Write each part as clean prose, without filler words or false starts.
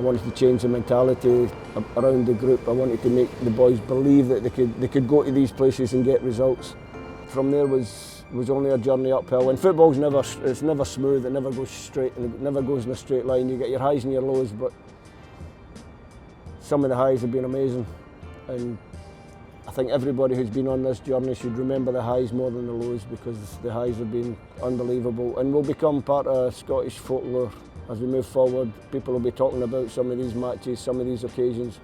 I wanted to change the mentality around the group. I wanted to make the boys believe that they could go to these places and get results. From there was only a journey uphill. And football's never smooth. It never goes straight, and it never goes in a straight line. You get your highs and your lows, but some of the highs have been amazing. And I think everybody who's been on this journey should remember the highs more than the lows, because the highs have been unbelievable and will become part of Scottish folklore as we move forward. People will be talking about some of these matches, some of these occasions,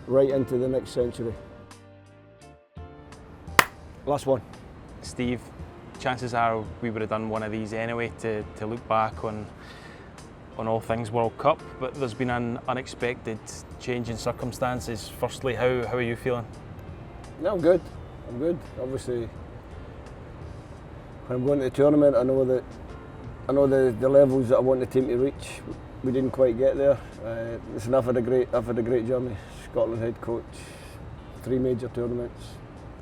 right into the next century. Last one. Steve, chances are we would have done one of these anyway to look back on all things World Cup, but there's been an unexpected change in circumstances. Firstly, how are you feeling? No, I'm good. Obviously, when I'm going to the tournament, I know the levels that I want the team to reach. We didn't quite get there. Listen, I've had a great journey. Scotland head coach, 3 major tournaments,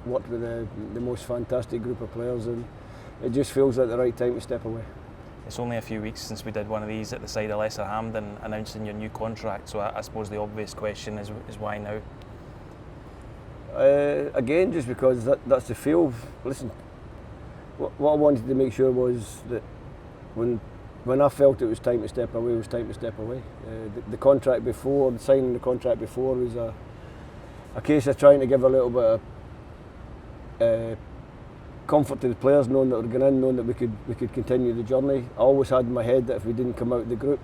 worked with the most fantastic group of players, and it just feels like the right time to step away. It's only a few weeks since we did one of these at the side of Lesser Hampden announcing your new contract, so I suppose the obvious question is why now? Again, just because that's the feel. Listen, what I wanted to make sure was that when I felt it was time to step away, it was time to step away. The contract before, signing the contract before, was a case of trying to give a little bit of comfort to the players, knowing that we were going in, knowing that we could continue the journey. I always had in my head that if we didn't come out of the group,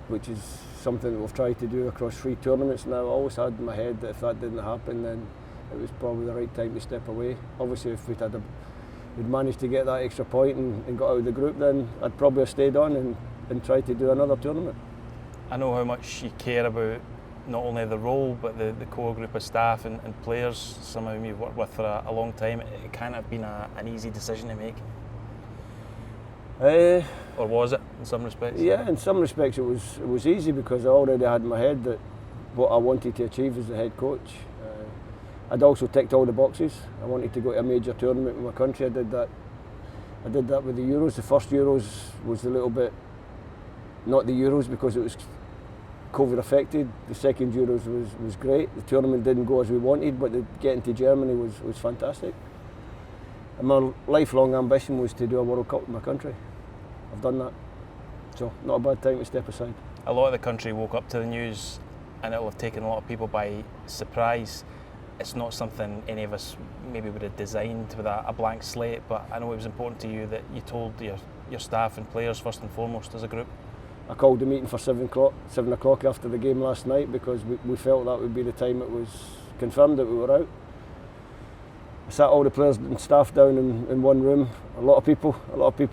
which is something that we've tried to do across 3 tournaments now, I always had in my head that if that didn't happen, then it was probably the right time to step away. Obviously, if we'd managed to get that extra point and got out of the group, then I'd probably have stayed on and tried to do another tournament. I know how much you care about not only the role, but the core group of staff and players, some of whom you've worked with for a long time. It can't have been an easy decision to make. Or was it, in some respects? Yeah, in some respects it was easy, because I already had in my head that what I wanted to achieve as the head coach. I'd also ticked all the boxes. I wanted to go to a major tournament with my country. I did that with the Euros. The first Euros was a little bit, not the Euros because it was COVID affected. The second Euros was great. The tournament didn't go as we wanted, but getting to Germany was fantastic. And my lifelong ambition was to do a World Cup with my country. I've done that. So not a bad time to step aside. A lot of the country woke up to the news, and it'll have taken a lot of people by surprise. It's not something any of us maybe would have designed with a blank slate, but I know it was important to you that you told your staff and players first and foremost as a group. I called the meeting for 7 o'clock after the game last night, because we felt that would be the time it was confirmed that we were out. I sat all the players and staff down in one room, a lot of people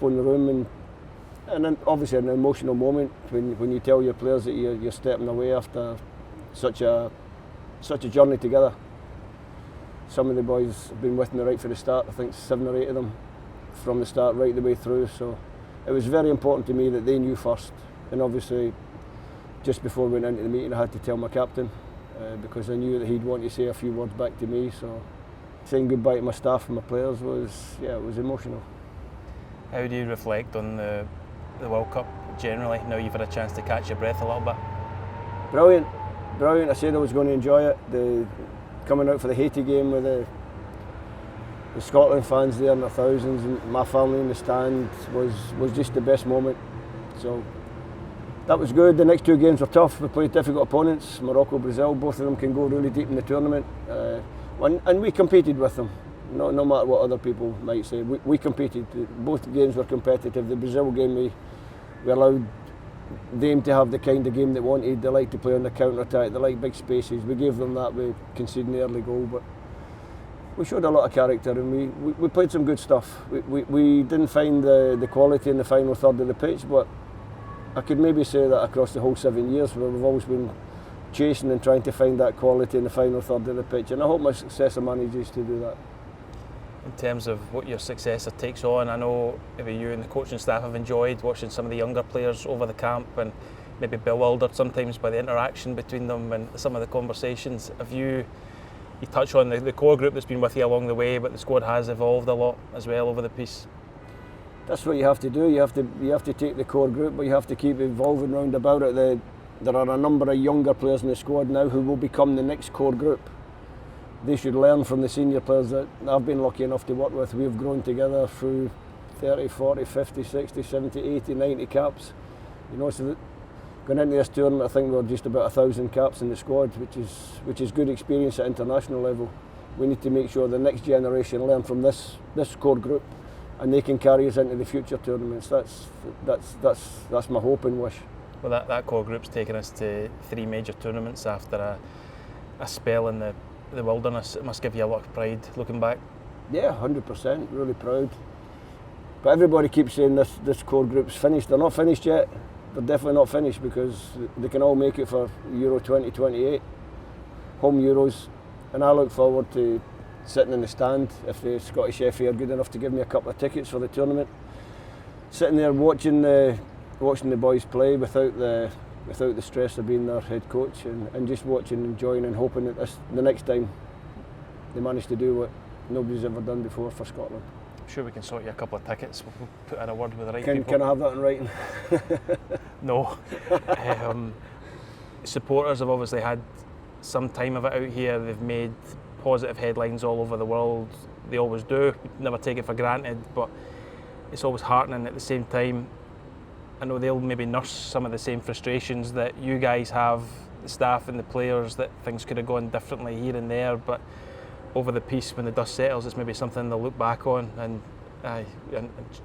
in the room, and then obviously an emotional moment when you tell your players that you're stepping away after such a journey together. Some of the boys have been with me right from the start. I think 7 or 8 of them from the start right the way through. So it was very important to me that they knew first. And obviously, just before we went into the meeting, I had to tell my captain because I knew that he'd want to say a few words back to me. So saying goodbye to my staff and my players it was emotional. How do you reflect on the World Cup generally, now you've had a chance to catch your breath a little bit? Brilliant. I said I was going to enjoy it. Coming out for the Haiti game with the Scotland fans there in their thousands, and my family in the stand was just the best moment. So that was good. The next 2 games were tough. We played difficult opponents, Morocco, Brazil. Both of them can go really deep in the tournament, and we competed with them. No matter what other people might say, we competed. Both games were competitive. The Brazil game, we allowed them to have the kind of game they wanted. They like to play on the counter-attack, they like big spaces. We gave them that with conceding the early goal, but we showed a lot of character, and we played some good stuff. We didn't find the quality in the final third of the pitch, but I could maybe say that across the whole 7 years where we've always been chasing and trying to find that quality in the final third of the pitch, and I hope my successor manages to do that. In terms of what your successor takes on, I know maybe you and the coaching staff have enjoyed watching some of the younger players over the camp, and maybe bewildered sometimes by the interaction between them and some of the conversations. Have you touch on the core group that's been with you along the way, but the squad has evolved a lot as well over the piece? That's what you have to do. You have to take the core group, but you have to keep evolving round about it. there are a number of younger players in the squad now who will become the next core group. They should learn from the senior players that I've been lucky enough to work with. We've grown together through 30, 40, 50, 60, 70, 80, 90 caps. You know, so that going into this tournament, I think we're just about 1,000 caps in the squad, which is good experience at international level. We need to make sure the next generation learn from this core group, and they can carry us into the future tournaments. That's my hope and wish. Well, that core group's taken us to 3 major tournaments after a spell in the wilderness. It must give you a lot of pride looking back. Yeah, 100%, really proud. But everybody keeps saying this core group's finished. They're not finished yet. They're definitely not finished, because they can all make it for Euro 2028, home Euros, and I look forward to sitting in the stand if the Scottish FA are good enough to give me a couple of tickets for the tournament. Sitting there watching the boys play without the stress of being their head coach, and just watching, enjoying, and hoping that the next time they manage to do what nobody's ever done before for Scotland. I'm sure we can sort you a couple of tickets. We'll put in a word with the right people. Can I have that in writing? No. Supporters have obviously had some time of it out here. They've made positive headlines all over the world. They always do. Never take it for granted, but it's always heartening at the same time. I know they'll maybe nurse some of the same frustrations that you guys have, the staff and the players, that things could have gone differently here and there, but over the piece, when the dust settles, it's maybe something they'll look back on and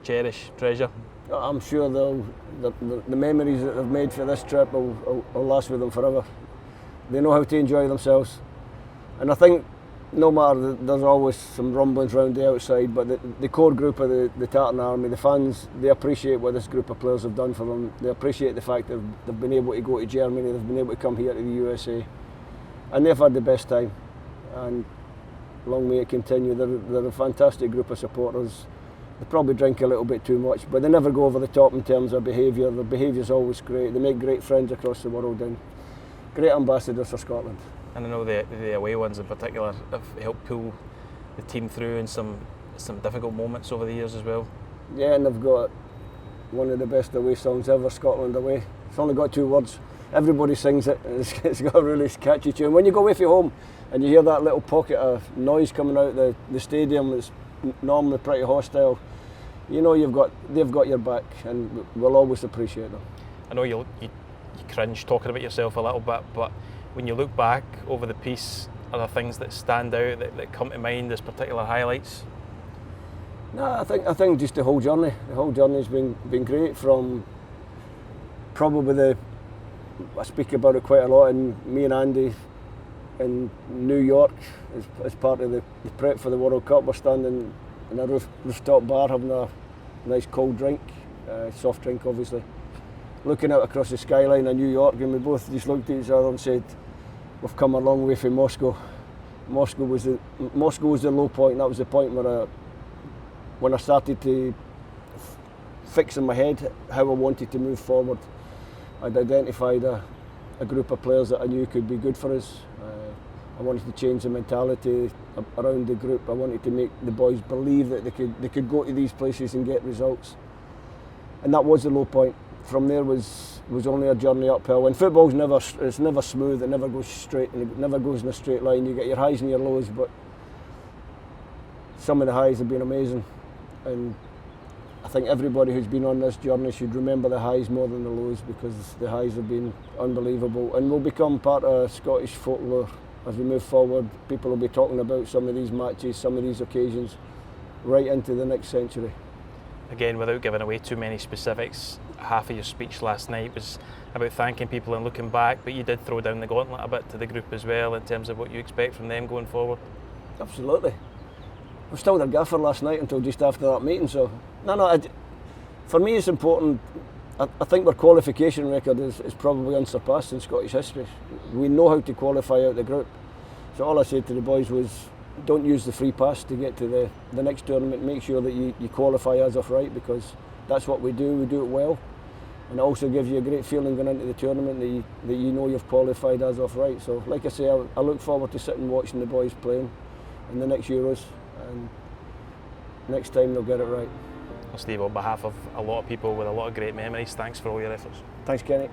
cherish, treasure. I'm sure the memories that they've made for this trip will last with them forever. They know how to enjoy themselves, and I think no matter, there's always some rumblings around the outside, but the core group of the Tartan Army, the fans, they appreciate what this group of players have done for them. They appreciate the fact that they've been able to go to Germany, they've been able to come here to the USA, and they've had the best time, and long may it continue. They're a fantastic group of supporters. They probably drink a little bit too much, but they never go over the top in terms of behaviour. Their behaviour's always great. They make great friends across the world and great ambassadors for Scotland. And I know the away ones in particular have helped pull the team through in some difficult moments over the years as well. Yeah, and they've got one of the best away songs ever, Scotland Away. It's only got 2 words. Everybody sings it, and it's got a really catchy tune. When you go away from home and you hear that little pocket of noise coming out the stadium that's normally pretty hostile, you know they've got your back, and we'll always appreciate them. I know you cringe talking about yourself a little bit, but when you look back over the piece, are there things that stand out that come to mind as particular highlights? No, I think just the whole journey. The whole journey's been great. From probably I speak about it quite a lot, and me and Andy in New York as part of the prep for the World Cup, we're standing in a rooftop bar having a nice cold drink, soft drink obviously, looking out across the skyline of New York, and we both just looked at each other and said, we've come a long way from Moscow. Moscow was the low point. That was the point where when I started to fix in my head how I wanted to move forward. I'd identified a group of players that I knew could be good for us. I wanted to change the mentality around the group. I wanted to make the boys believe that they could go to these places and get results. And that was the low point. From there was only a journey uphill. And football's never smooth. It never goes straight, and it never goes in a straight line. You get your highs and your lows, but some of the highs have been amazing. And I think everybody who's been on this journey should remember the highs more than the lows, because the highs have been unbelievable and will become part of Scottish folklore as we move forward. People will be talking about some of these matches, some of these occasions, right into the next century. Again, without giving away too many specifics, half of your speech last night was about thanking people and looking back, but you did throw down the gauntlet a bit to the group as well in terms of what you expect from them going forward. Absolutely. I was still their gaffer last night until just after that meeting, so for me it's important. I think our qualification record is probably unsurpassed in Scottish history. We know how to qualify out the group. So all I said to the boys was, don't use the free pass to get to the next tournament. Make sure that you qualify as of right, because that's what we do it well. And it also gives you a great feeling going into the tournament that you know you've qualified as of right. So like I say, I look forward to sitting watching the boys playing in the next Euros, and next time they'll get it right. Well, Steve, on behalf of a lot of people with a lot of great memories, thanks for all your efforts. Thanks, Kenny.